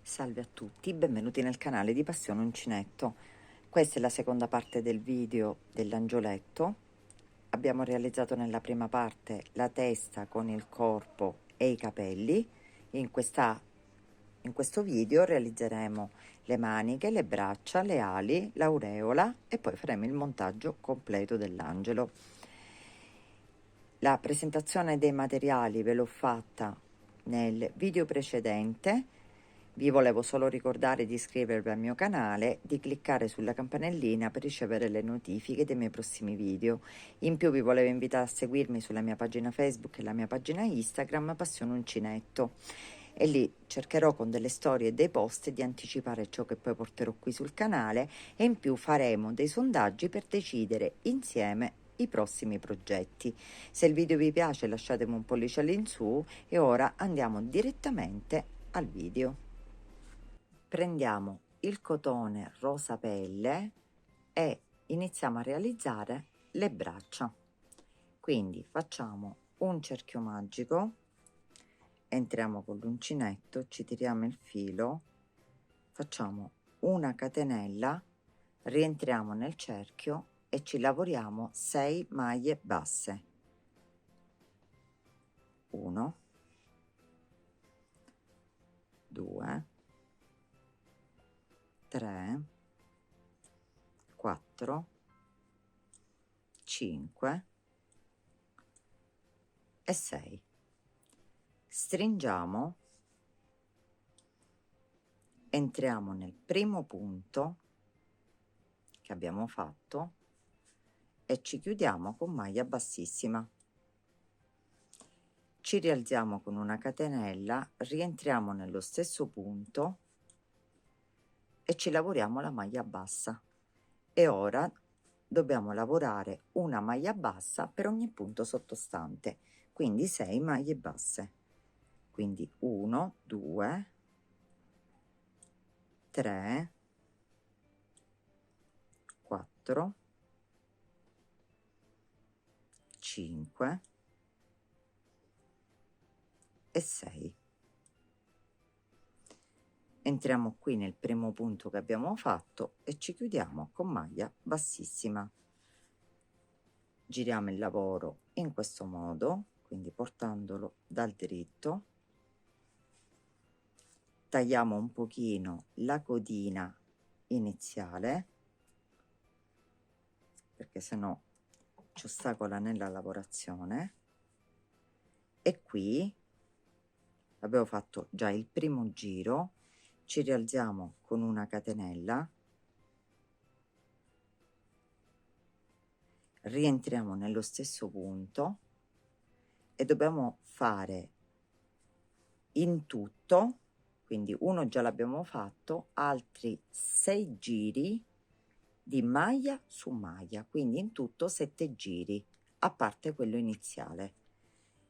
Salve a tutti, benvenuti nel canale di Passione Uncinetto. Questa è la seconda parte del video dell'angioletto. Abbiamo realizzato nella prima parte la testa con il corpo e i capelli. In questo video realizzeremo le maniche, le braccia, le ali, l'aureola e poi faremo il montaggio completo dell'angelo. La presentazione dei materiali ve l'ho fatta nel video precedente. Vi volevo solo ricordare di iscrivervi al mio canale, di cliccare sulla campanellina per ricevere le notifiche dei miei prossimi video. In più vi volevo invitare a seguirmi sulla mia pagina Facebook e la mia pagina Instagram Passione Uncinetto, e lì cercherò con delle storie e dei post di anticipare ciò che poi porterò qui sul canale, e in più faremo dei sondaggi per decidere insieme i prossimi progetti. Se il video vi piace lasciatemi un pollice all'insù e ora andiamo direttamente al video. Prendiamo il cotone rosa pelle e iniziamo a realizzare le braccia. Quindi facciamo un cerchio magico, entriamo con l'uncinetto, ci tiriamo il filo, facciamo una catenella, rientriamo nel cerchio e ci lavoriamo 6 maglie basse. 1, 2, 3, 4, 5 e 6. Stringiamo, entriamo nel primo punto che abbiamo fatto e ci chiudiamo con maglia bassissima. Ci rialziamo con una catenella, rientriamo nello stesso punto e ci lavoriamo la maglia bassa. E ora dobbiamo lavorare una maglia bassa per ogni punto sottostante, quindi 6 maglie basse. Quindi 1, 2, 3, 4, 5 e 6. Entriamo qui nel primo punto che abbiamo fatto e ci chiudiamo con maglia bassissima. Giriamo il lavoro in questo modo, quindi portandolo dal dritto. Tagliamo un pochino la codina iniziale, perché sennò ci ostacola nella lavorazione, e qui abbiamo fatto già il primo giro. Ci rialziamo con una catenella, rientriamo nello stesso punto e dobbiamo fare in tutto, quindi uno già l'abbiamo fatto, altri 6 giri di maglia su maglia, quindi in tutto 7 giri a parte quello iniziale.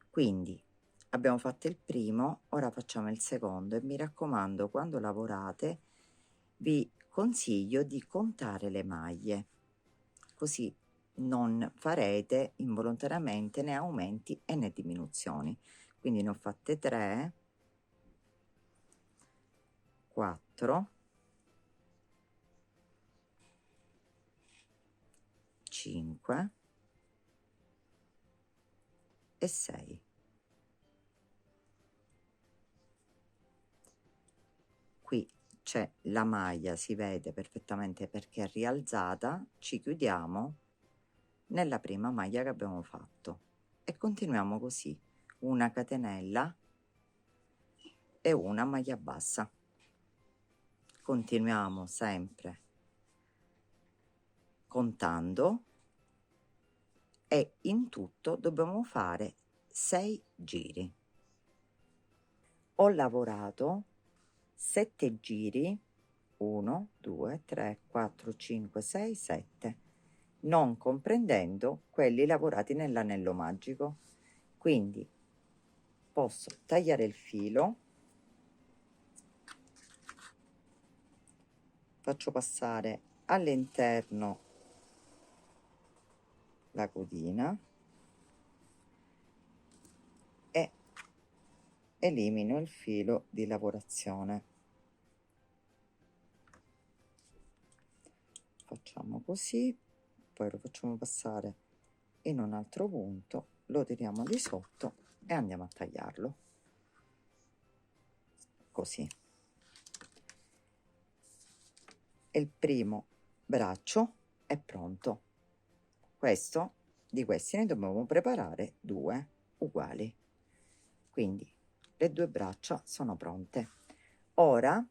Quindi abbiamo fatto il primo, ora facciamo il secondo, e mi raccomando, quando lavorate vi consiglio di contare le maglie, così non farete involontariamente né aumenti né diminuzioni. Quindi ne ho fatte 3, 4, 5 e 6. Qui c'è la maglia, si vede perfettamente perché è rialzata. Ci chiudiamo nella prima maglia che abbiamo fatto e continuiamo così: una catenella e una maglia bassa. Continuiamo sempre contando e in tutto dobbiamo fare 6 giri. Ho lavorato 7 giri, 1, 2, 3, 4, 5, 6, 7, non comprendendo quelli lavorati nell'anello magico. Quindi posso tagliare il filo, faccio passare all'interno la codina e elimino il filo di lavorazione. facciamo così, poi lo facciamo passare in un altro punto, lo tiriamo di sotto e andiamo a tagliarlo così. E il primo braccio è pronto. Questo, di questi ne dobbiamo preparare due uguali, quindi le due braccia sono pronte. Ora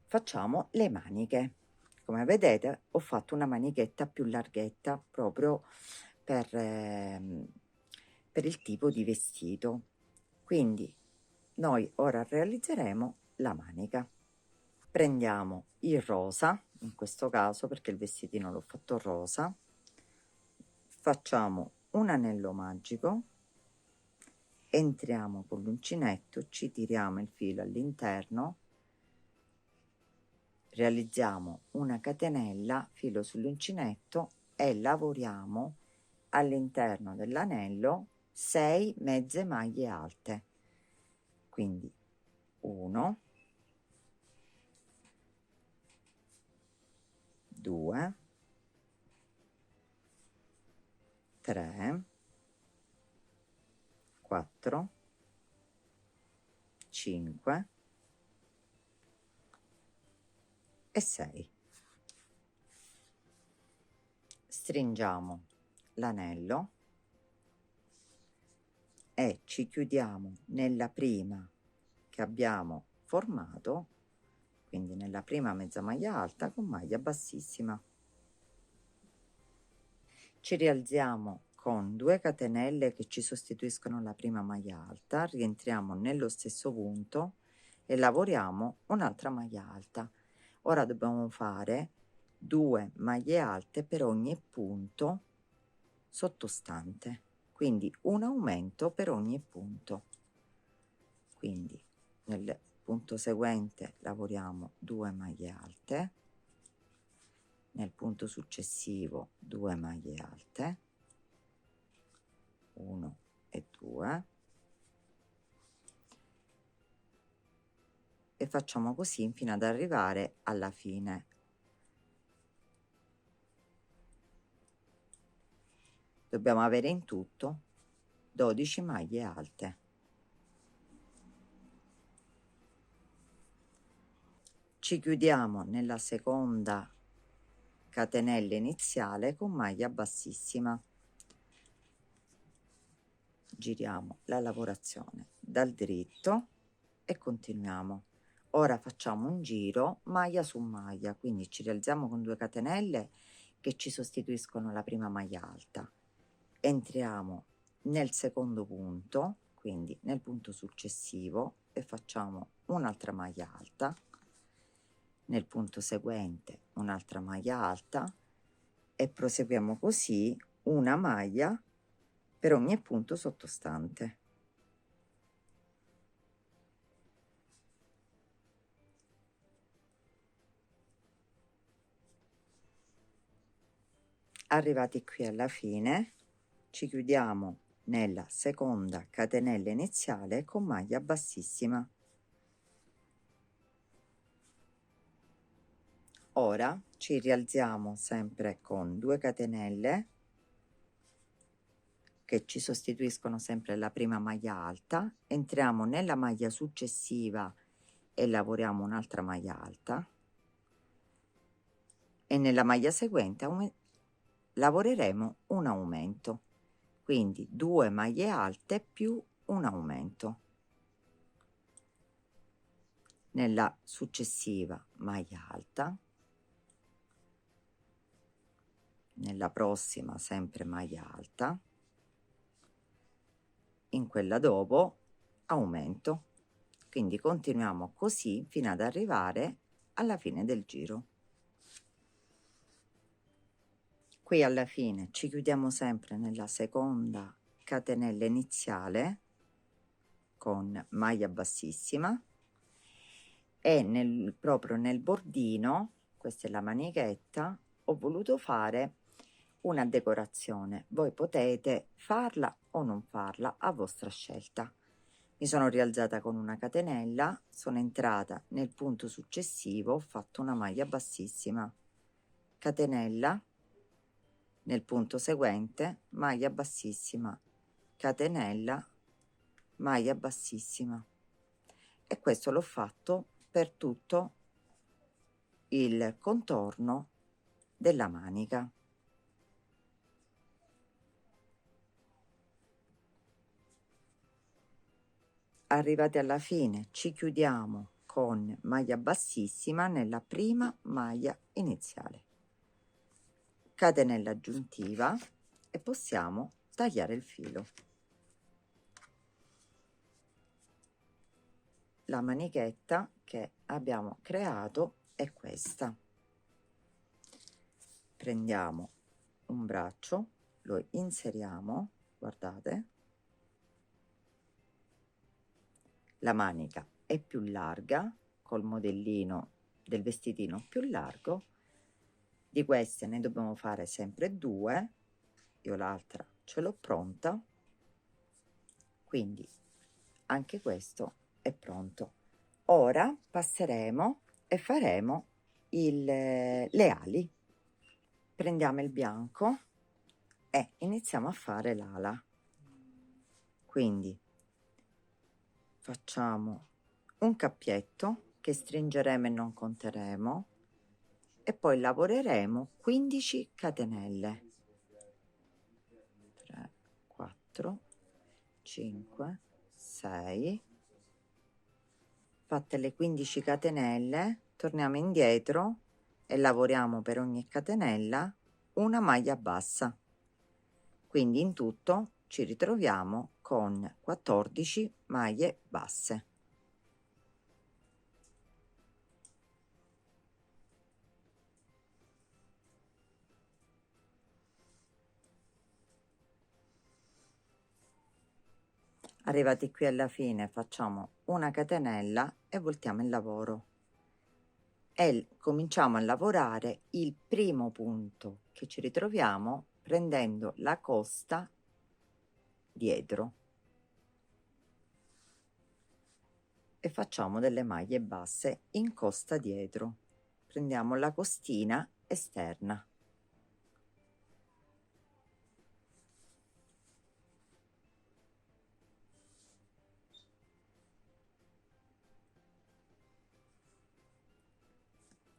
facciamo le maniche. Come vedete ho fatto una manichetta più larghetta proprio per il tipo di vestito, quindi noi ora realizzeremo la manica. Prendiamo il rosa, in questo caso perché il vestitino l'ho fatto rosa, facciamo un anello magico, entriamo con l'uncinetto, ci tiriamo il filo all'interno, realizziamo una catenella, filo sull'uncinetto e lavoriamo all'interno dell'anello 6 mezze maglie alte, quindi 1, 2, 3, 4, 5 e 6. Stringiamo l'anello e ci chiudiamo nella prima che abbiamo formato, quindi nella prima mezza maglia alta con maglia bassissima. Ci rialziamo con 2 catenelle che ci sostituiscono la prima maglia alta, rientriamo nello stesso punto e lavoriamo un'altra maglia alta. Ora dobbiamo fare 2 maglie alte per ogni punto sottostante, quindi un aumento per ogni punto. Quindi nel punto seguente lavoriamo 2 maglie alte, nel punto successivo 2 maglie alte, 1 e 2, e facciamo così fino ad arrivare alla fine. Dobbiamo avere in tutto 12 maglie alte. Ci chiudiamo nella seconda catenella iniziale con maglia bassissima. Giriamo la lavorazione dal dritto e continuiamo. Ora facciamo un giro maglia su maglia, quindi ci rialziamo con 2 catenelle che ci sostituiscono la prima maglia alta, entriamo nel secondo punto, quindi nel punto successivo, e facciamo un'altra maglia alta, nel punto seguente un'altra maglia alta e proseguiamo così una maglia per ogni punto sottostante. Arrivati qui alla fine ci chiudiamo nella seconda catenella iniziale con maglia bassissima. Ora ci rialziamo sempre con 2 catenelle che ci sostituiscono sempre la prima maglia alta, entriamo nella maglia successiva e lavoriamo un'altra maglia alta, e nella maglia seguente lavoreremo un aumento, quindi 2 maglie alte più un aumento. Nella successiva maglia alta, nella prossima sempre maglia alta, in quella dopo aumento, quindi continuiamo così fino ad arrivare alla fine del giro. Qui alla fine ci chiudiamo sempre nella seconda catenella iniziale con maglia bassissima e proprio nel bordino, questa è la manichetta, ho voluto fare una decorazione. Voi potete farla o non farla a vostra scelta. Mi sono rialzata con una catenella, sono entrata nel punto successivo, ho fatto una maglia bassissima, catenella nel punto seguente, maglia bassissima, catenella, maglia bassissima, e questo l'ho fatto per tutto il contorno della manica. Arrivati alla fine ci chiudiamo con maglia bassissima nella prima maglia iniziale, catenella aggiuntiva, e possiamo tagliare il filo. La manichetta che abbiamo creato è questa. Prendiamo un braccio, lo inseriamo, guardate, la manica è più larga, col modellino del vestitino più largo. Di queste ne dobbiamo fare sempre due, io l'altra ce l'ho pronta, quindi anche questo è pronto. Ora passeremo e faremo le ali. Prendiamo il bianco e iniziamo a fare l'ala. Quindi facciamo un cappietto che stringeremo e non conteremo, e poi lavoreremo 15 catenelle, 3, 4, 5, 6. Fatte le 15 catenelle, torniamo indietro e lavoriamo per ogni catenella una maglia bassa, quindi in tutto ci ritroviamo con 14 maglie basse. Arrivati qui alla fine facciamo una catenella e voltiamo il lavoro e cominciamo a lavorare il primo punto che ci ritroviamo prendendo la costa dietro, e facciamo delle maglie basse in costa dietro. Prendiamo la costina esterna.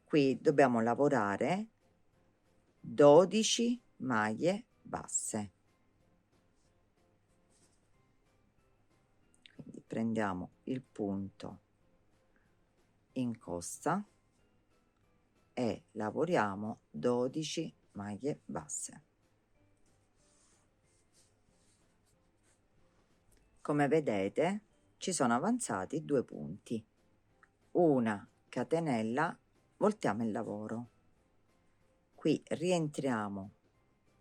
Qui dobbiamo lavorare 12 maglie basse. Quindi prendiamo il punto in costa e lavoriamo 12 maglie basse. Come vedete ci sono avanzati 2 punti, una catenella, voltiamo il lavoro, qui rientriamo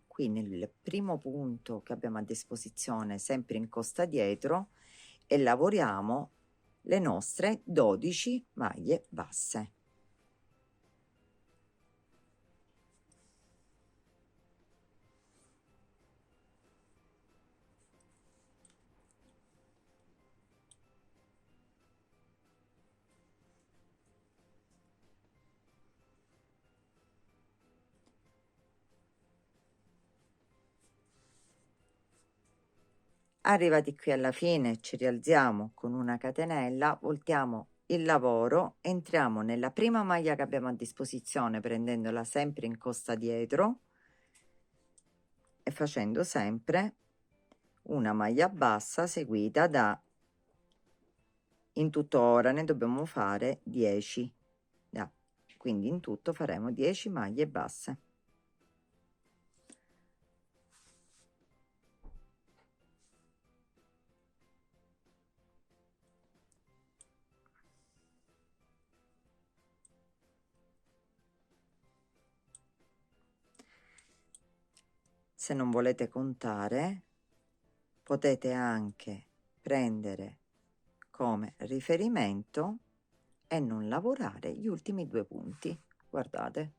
qui nel primo punto che abbiamo a disposizione, sempre in costa dietro, e lavoriamo le nostre 12 maglie basse. Arrivati qui alla fine ci rialziamo con una catenella, voltiamo il lavoro, entriamo nella prima maglia che abbiamo a disposizione prendendola sempre in costa dietro e facendo sempre una maglia bassa seguita da, in tutto ora ne dobbiamo fare 10, quindi in tutto faremo 10 maglie basse. Se non volete contare, potete anche prendere come riferimento e non lavorare gli ultimi 2 punti. Guardate,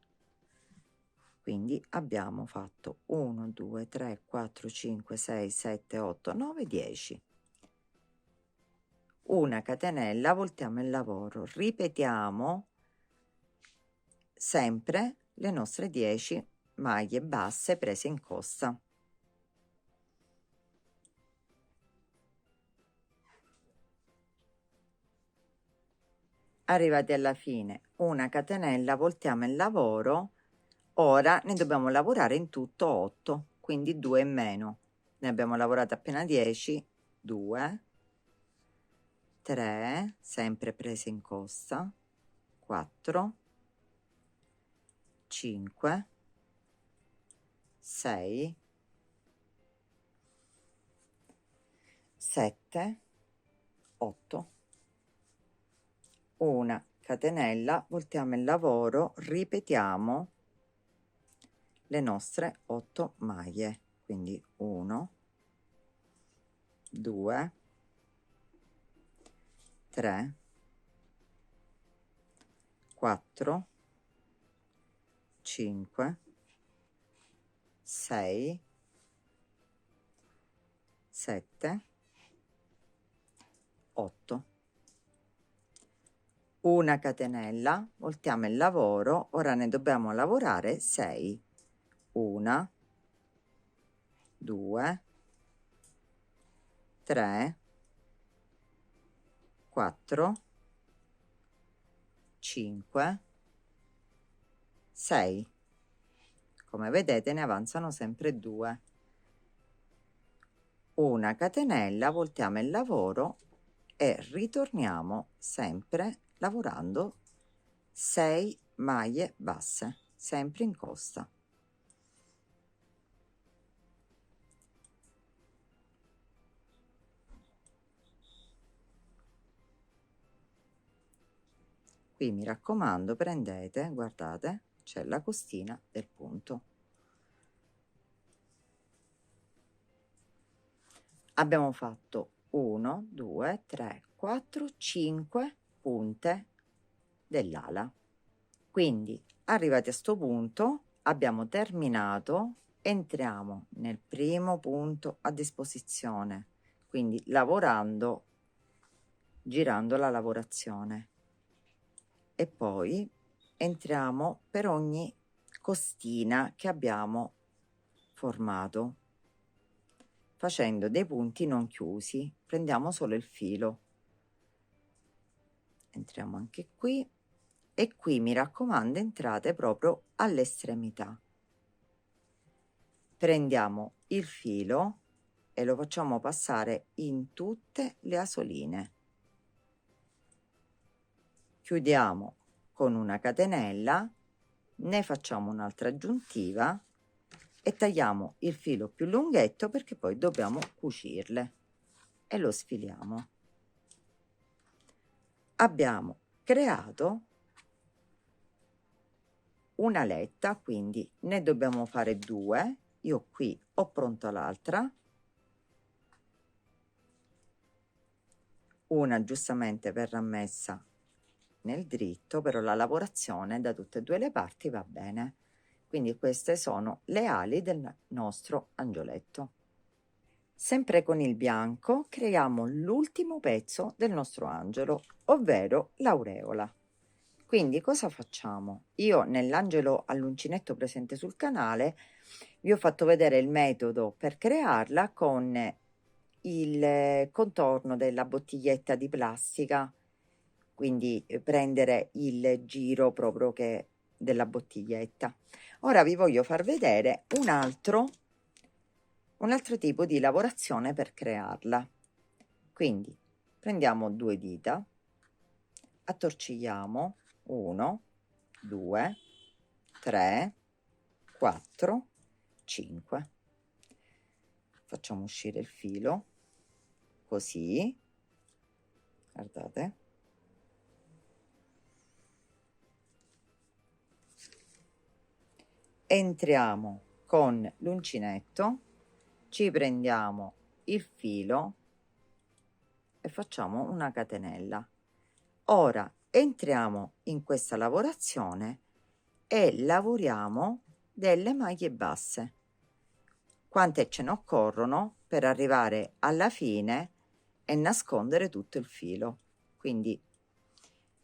quindi abbiamo fatto 1, 2, 3, 4, 5, 6, 7, 8, 9, 10. Una catenella, voltiamo il lavoro, ripetiamo sempre le nostre 10 maglie basse prese in costa. Arrivati alla fine, una catenella, voltiamo il lavoro. Ora ne dobbiamo lavorare in tutto 8, quindi 2 in meno. Ne abbiamo lavorato appena 10, 2, 3, sempre prese in costa, 4, 5, 6, 7, 8. Una catenella, voltiamo il lavoro, ripetiamo le nostre 8 maglie, quindi 1, 2, 3, 4, 5, 6, 7, 8. Una catenella, voltiamo il lavoro, ora ne dobbiamo lavorare 6. 1, 2, 3, 4, 5, 6. Come vedete ne avanzano sempre 2. Una catenella, voltiamo il lavoro e ritorniamo sempre lavorando 6 maglie basse, sempre in costa. Qui mi raccomando, prendete, guardate, c'è la costina del punto. Abbiamo fatto 1, 2, 3, 4, 5 punte dell'ala. Quindi arrivati a sto punto abbiamo terminato, entriamo nel primo punto a disposizione, quindi lavorando, girando la lavorazione, e poi entriamo per ogni costina che abbiamo formato facendo dei punti non chiusi. Prendiamo solo il filo, entriamo anche qui, e qui mi raccomando entrate proprio all'estremità. Prendiamo il filo e lo facciamo passare in tutte le asoline, chiudiamo con una catenella, ne facciamo un'altra aggiuntiva e tagliamo il filo più lunghetto perché poi dobbiamo cucirle, e lo sfiliamo. Abbiamo creato una aletta, quindi ne dobbiamo fare 2. Io qui ho pronta l'altra, una giustamente verrà messa nel dritto, però la lavorazione da tutte e due le parti va bene. Quindi queste sono le ali del nostro angioletto. Sempre con il bianco creiamo l'ultimo pezzo del nostro angelo, ovvero l'aureola. Quindi cosa facciamo? Io nell'angelo all'uncinetto presente sul canale vi ho fatto vedere il metodo per crearla con il contorno della bottiglietta di plastica, quindi prendere il giro proprio che della bottiglietta. Ora vi voglio far vedere un altro tipo di lavorazione per crearla. Quindi prendiamo 2 dita, attorcigliamo 1, 2, 3, 4, 5, facciamo uscire il filo così, guardate, entriamo con l'uncinetto, ci prendiamo il filo e facciamo una catenella. Ora entriamo in questa lavorazione e lavoriamo delle maglie basse, quante ce ne occorrono per arrivare alla fine e nascondere tutto il filo. Quindi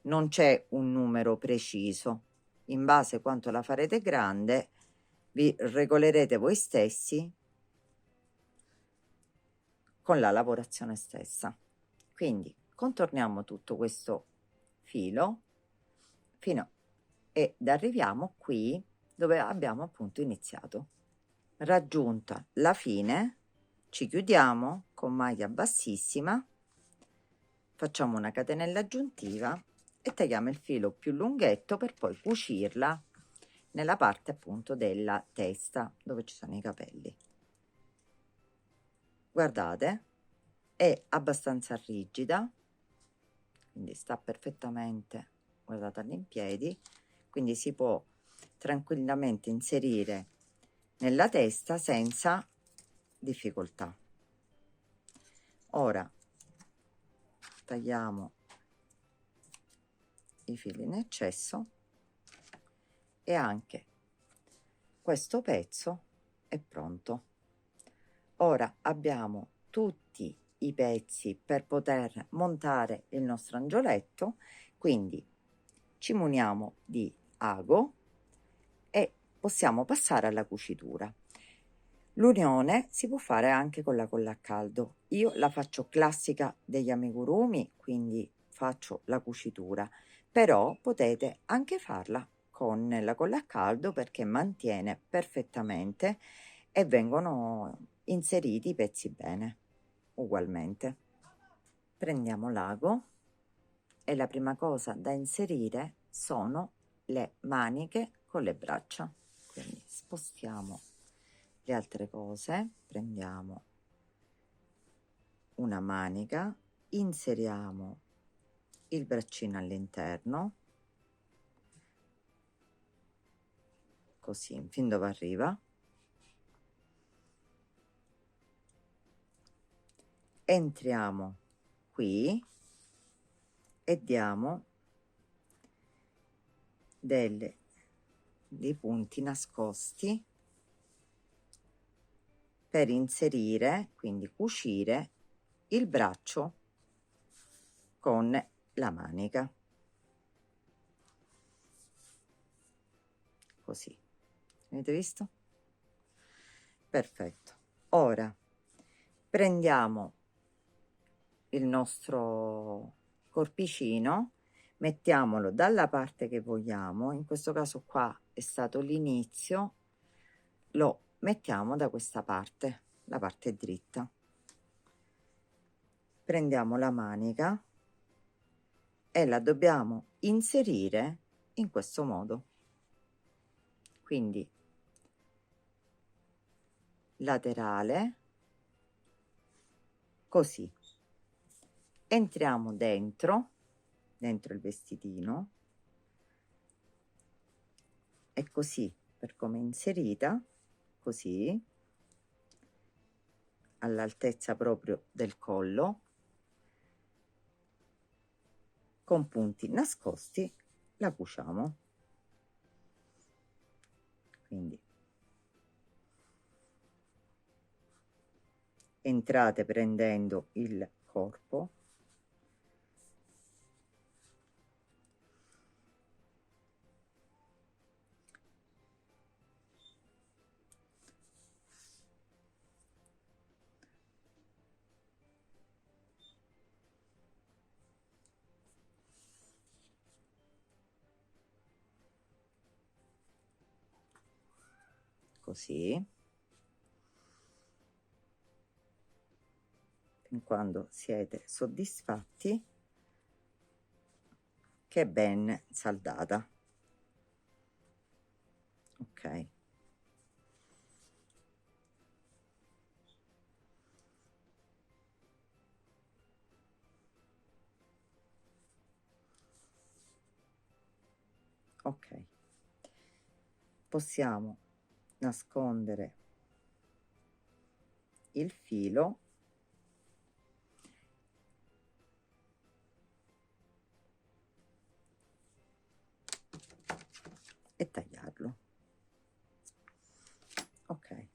non c'è un numero preciso, in base a quanto la farete grande vi regolerete voi stessi con la lavorazione stessa. Quindi contorniamo tutto questo filo fino ed arriviamo qui dove abbiamo appunto iniziato. Raggiunta la fine ci chiudiamo con maglia bassissima, facciamo una catenella aggiuntiva e tagliamo il filo più lunghetto per poi cucirla nella parte appunto della testa dove ci sono i capelli. Guardate, è abbastanza rigida, quindi sta perfettamente, guardate, all'impiedi, quindi si può tranquillamente inserire nella testa senza difficoltà. Ora tagliamo i fili in eccesso e anche questo pezzo è pronto. Ora abbiamo tutti i pezzi per poter montare il nostro angioletto, quindi ci muniamo di ago e possiamo passare alla cucitura. L'unione si può fare anche con la colla a caldo. Io la faccio classica degli amigurumi, quindi faccio la cucitura, però potete anche farla con la colla a caldo perché mantiene perfettamente e vengono inseriti i pezzi bene ugualmente. Prendiamo l'ago e la prima cosa da inserire sono le maniche con le braccia, quindi spostiamo le altre cose, prendiamo una manica, inseriamo il braccino all'interno, così fin dove arriva, entriamo qui e diamo dei punti nascosti per inserire, quindi cucire il braccio con la manica, così. Avete visto? Perfetto. Ora prendiamo il nostro corpicino, mettiamolo dalla parte che vogliamo, in questo caso qua è stato l'inizio, lo mettiamo da questa parte, la parte dritta. Prendiamo la manica e la dobbiamo inserire in questo modo, quindi laterale, così. Entriamo dentro il vestitino e così, per come è inserita, così, all'altezza proprio del collo, con punti nascosti la cuciamo. Quindi entrate prendendo il corpo, così, fin quando siete soddisfatti che è ben saldata. Ok. Ok. Possiamo nascondere il filo e tagliarlo. Ok,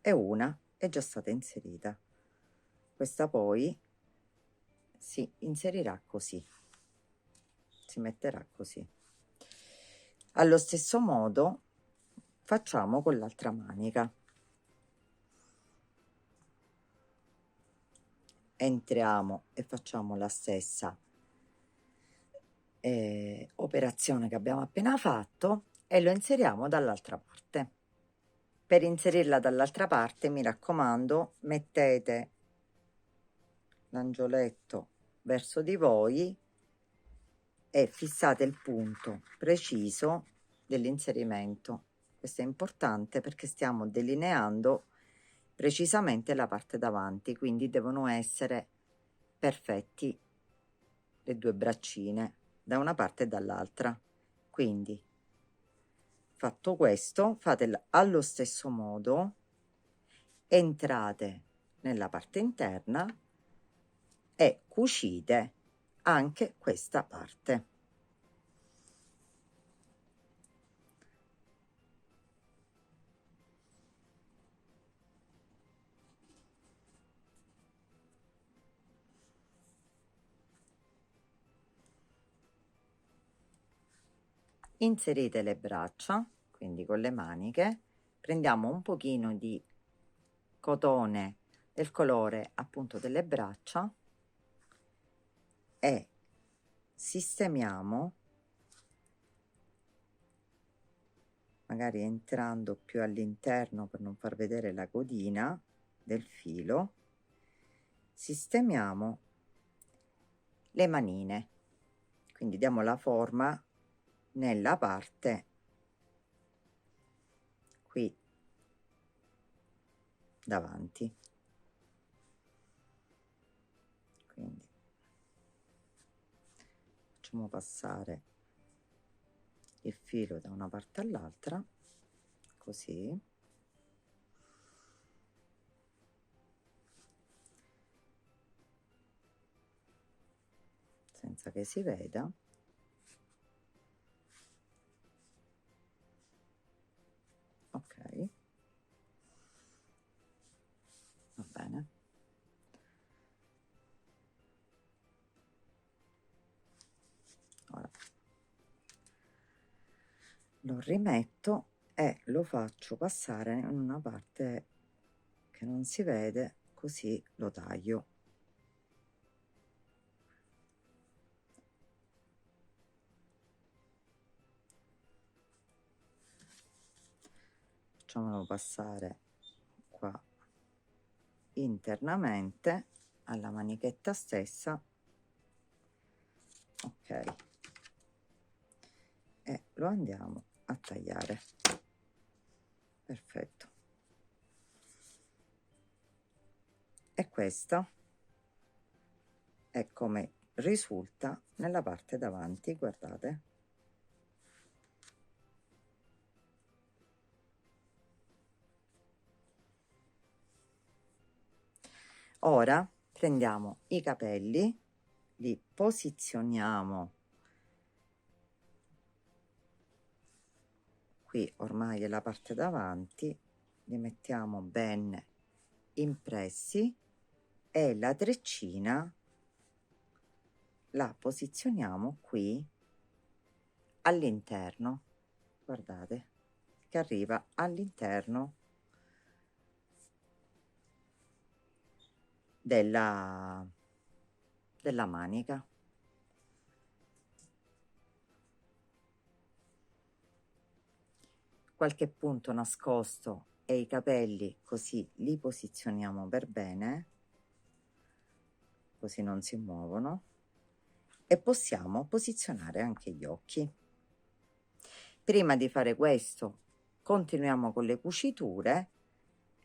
e una è già stata inserita, questa poi si inserirà così, si metterà così. Allo stesso modo facciamo con l'altra manica. Entriamo e facciamo la stessa operazione che abbiamo appena fatto e lo inseriamo dall'altra parte. Per inserirla dall'altra parte, mi raccomando, mettete l'angioletto verso di voi e fissate il punto preciso dell'inserimento. Questo è importante perché stiamo delineando precisamente la parte davanti, quindi devono essere perfetti le due braccine da una parte e dall'altra. Quindi, fatto questo, fatelo allo stesso modo, entrate nella parte interna e cucite anche questa parte. Inserite le braccia, quindi con le maniche, prendiamo un pochino di cotone del colore appunto delle braccia e sistemiamo, magari entrando più all'interno per non far vedere la codina del filo, sistemiamo le manine, quindi diamo la forma nella parte qui davanti. Quindi facciamo passare il filo da una parte all'altra, così, senza che si veda. Ok, va bene. Ora lo rimetto e lo faccio passare in una parte che non si vede, così lo taglio. Facciamolo passare qua internamente alla manichetta stessa. Ok, e lo andiamo a tagliare. Perfetto. E questa è come risulta nella parte davanti, guardate. Ora prendiamo i capelli, li posizioniamo qui, ormai è la parte davanti, li mettiamo ben impressi e la treccina la posizioniamo qui all'interno, guardate che arriva all'interno della manica. Qualche punto nascosto e i capelli così li posizioniamo per bene, così non si muovono, e possiamo posizionare anche gli occhi. Prima di fare questo continuiamo con le cuciture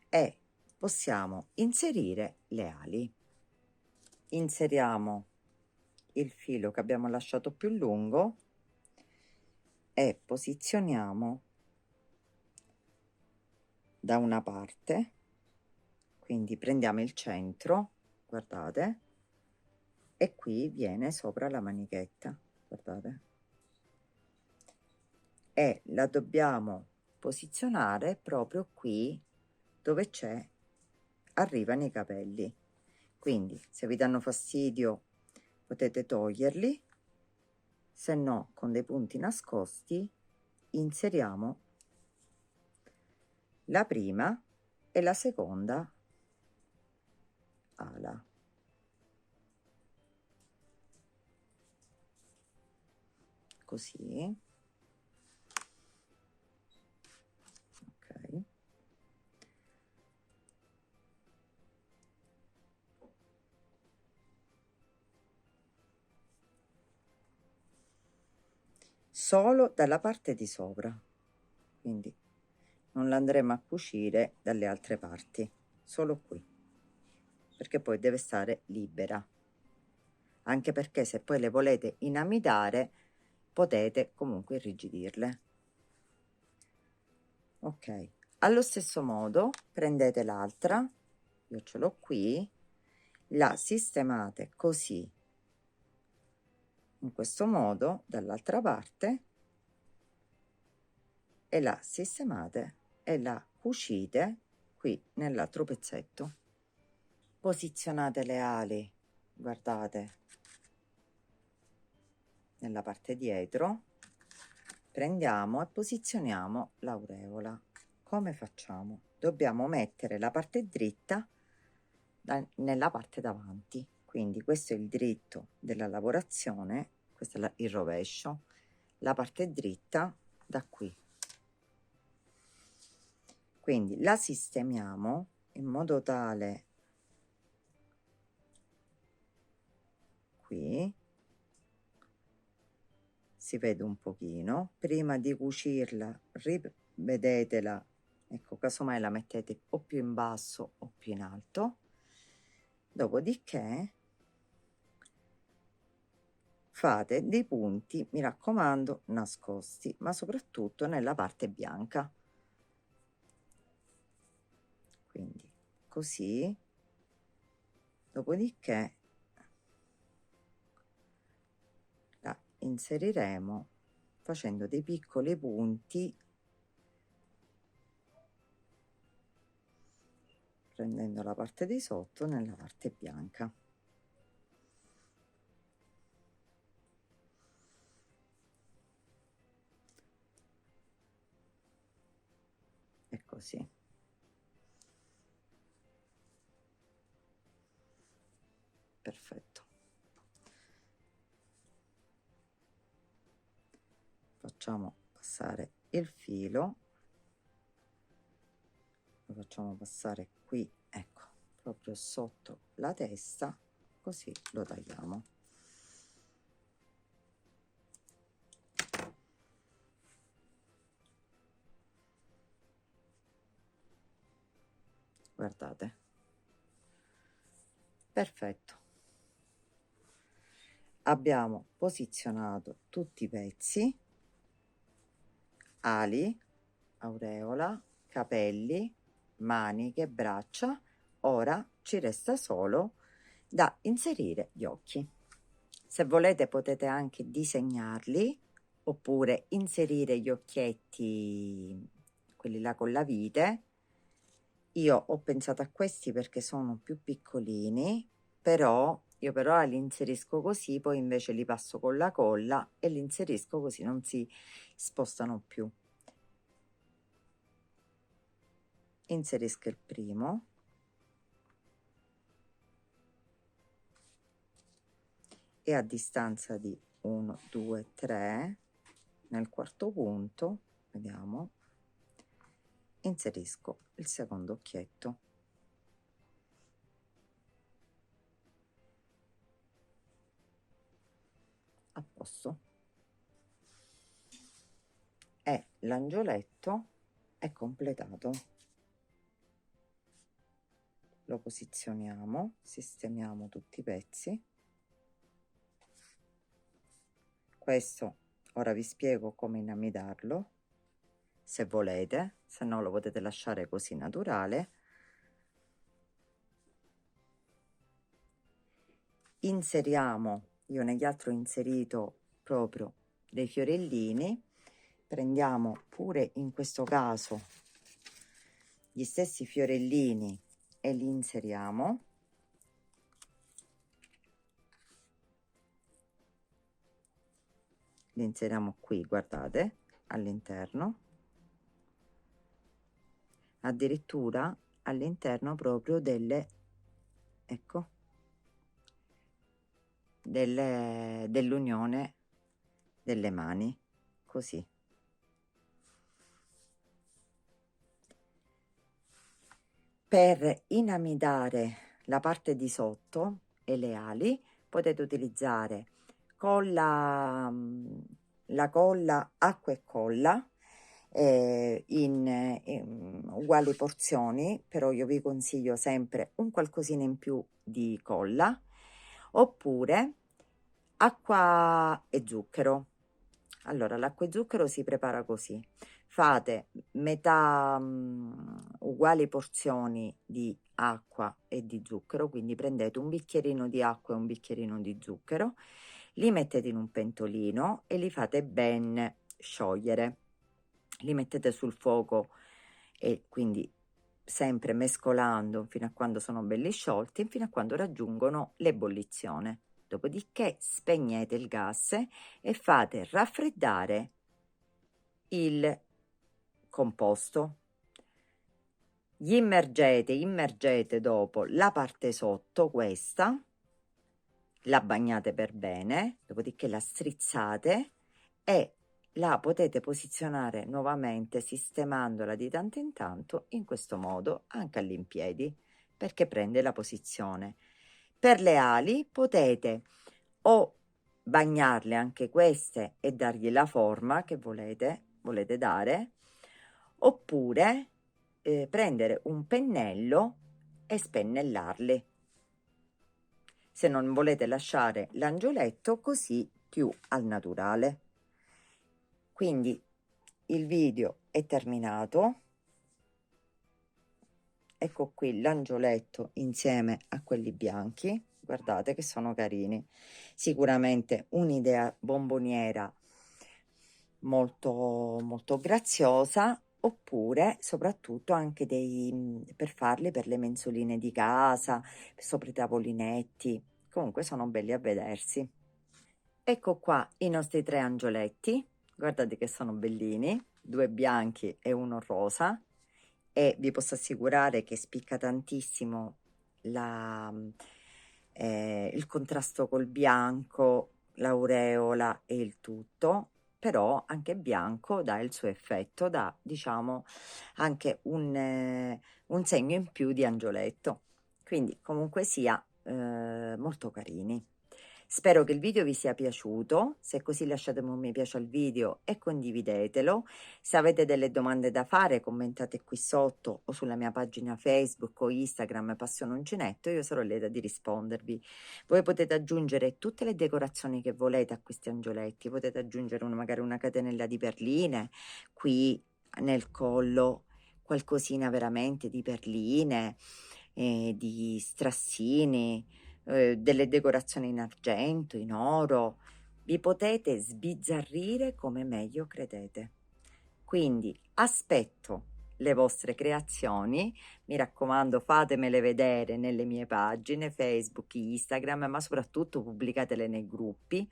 e possiamo inserire le ali. Inseriamo il filo che abbiamo lasciato più lungo e posizioniamo da una parte, quindi prendiamo il centro, guardate, e qui viene sopra la manichetta, guardate, e la dobbiamo posizionare proprio qui dove c'è, arrivano i capelli. Quindi se vi danno fastidio potete toglierli, se no con dei punti nascosti inseriamo la prima e la seconda ala. Così. Ok. Solo dalla parte di sopra, quindi non la andremo a cucire dalle altre parti, solo qui, perché poi deve stare libera, anche perché se poi le volete inamidare potete comunque irrigidirle. Ok, allo stesso modo prendete l'altra, io ce l'ho qui, la sistemate così, in questo modo dall'altra parte, e la sistemate e la cucite qui nell'altro pezzetto. Posizionate le ali, guardate, nella parte dietro, prendiamo e posizioniamo l'aureola. Come facciamo? Dobbiamo mettere la parte dritta nella parte davanti, quindi questo è il dritto della lavorazione, questo è il rovescio, la parte dritta da qui. Quindi la sistemiamo in modo tale, qui si vede un pochino, prima di cucirla rivedetela, ecco, casomai la mettete o più in basso o più in alto, dopodiché fate dei punti, mi raccomando, nascosti, ma soprattutto nella parte bianca, quindi così, dopodiché la inseriremo facendo dei piccoli punti, prendendo la parte di sotto nella parte bianca. E così. Perfetto. Facciamo passare il filo, lo facciamo passare qui, ecco, proprio sotto la testa, così lo tagliamo. Guardate, perfetto. Abbiamo posizionato tutti i pezzi, ali, aureola, capelli, maniche, braccia. Ora ci resta solo da inserire gli occhi. Se volete potete anche disegnarli oppure inserire gli occhietti, quelli là con la vite. Io ho pensato a questi perché sono più piccolini, però li inserisco così, poi invece li passo con la colla e li inserisco così non si spostano più. Inserisco il primo, e a distanza di 1, 2, 3 nel quarto punto, vediamo, inserisco il secondo occhietto. A posto, e l'angioletto è completato. Lo posizioniamo, sistemiamo tutti i pezzi. Questo ora vi spiego come inamidarlo, se volete, se no lo potete lasciare così naturale. Inseriamo, io negli altri ho inserito proprio dei fiorellini, prendiamo pure in questo caso gli stessi fiorellini e li inseriamo. Li inseriamo qui, guardate, all'interno, addirittura all'interno proprio delle, ecco, dell'unione delle mani, così. Per inamidare la parte di sotto e le ali potete utilizzare colla, la colla acqua e colla in uguali porzioni, però io vi consiglio sempre un qualcosina in più di colla, oppure acqua e zucchero. Allora, l'acqua e zucchero si prepara così: fate metà uguali porzioni di acqua e di zucchero, quindi prendete un bicchierino di acqua e un bicchierino di zucchero, li mettete in un pentolino e li fate ben sciogliere, li mettete sul fuoco e quindi sempre mescolando fino a quando sono belli sciolti, fino a quando raggiungono l'ebollizione. Dopodiché spegnete il gas e fate raffreddare il composto. Immergete dopo la parte sotto, questa, la bagnate per bene, dopodiché la strizzate e la potete posizionare nuovamente sistemandola di tanto in tanto in questo modo anche all'impiedi, perché prende la posizione. Per le ali potete o bagnarle anche queste e dargli la forma che volete dare, oppure prendere un pennello e spennellarli, se non volete lasciare l'angioletto così più al naturale. Quindi il video è terminato. Ecco qui l'angioletto insieme a quelli bianchi, guardate che sono carini. Sicuramente un'idea bomboniera molto graziosa, oppure soprattutto anche per farli per le mensoline di casa, sopra i tavolinetti. Comunque sono belli a vedersi. Ecco qua i nostri 3 angioletti, guardate che sono bellini, 2 bianchi e 1 rosa, e vi posso assicurare che spicca tantissimo il contrasto col bianco, l'aureola e il tutto, però anche bianco dà il suo effetto, dà diciamo anche un segno in più di angioletto, quindi comunque sia molto carini. Spero che il video vi sia piaciuto, se è così lasciatemi un mi piace al video e condividetelo. Se avete delle domande da fare commentate qui sotto o sulla mia pagina Facebook o Instagram Passione Uncinetto, io sarò lieta di rispondervi. Voi potete aggiungere tutte le decorazioni che volete a questi angioletti, potete aggiungere magari una catenella di perline, qui nel collo qualcosina veramente di perline, di strassini, delle decorazioni in argento, in oro. Vi potete sbizzarrire come meglio credete. Quindi aspetto le vostre creazioni, mi raccomando fatemele vedere nelle mie pagine Facebook, Instagram, ma soprattutto pubblicatele nei gruppi,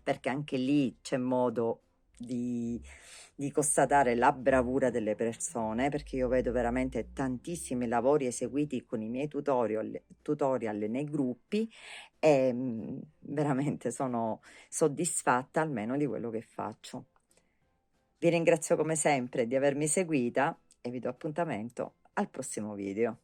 perché anche lì c'è modo di constatare la bravura delle persone, perché io vedo veramente tantissimi lavori eseguiti con i miei tutorial nei gruppi e veramente sono soddisfatta almeno di quello che faccio. Vi ringrazio come sempre di avermi seguita e vi do appuntamento al prossimo video.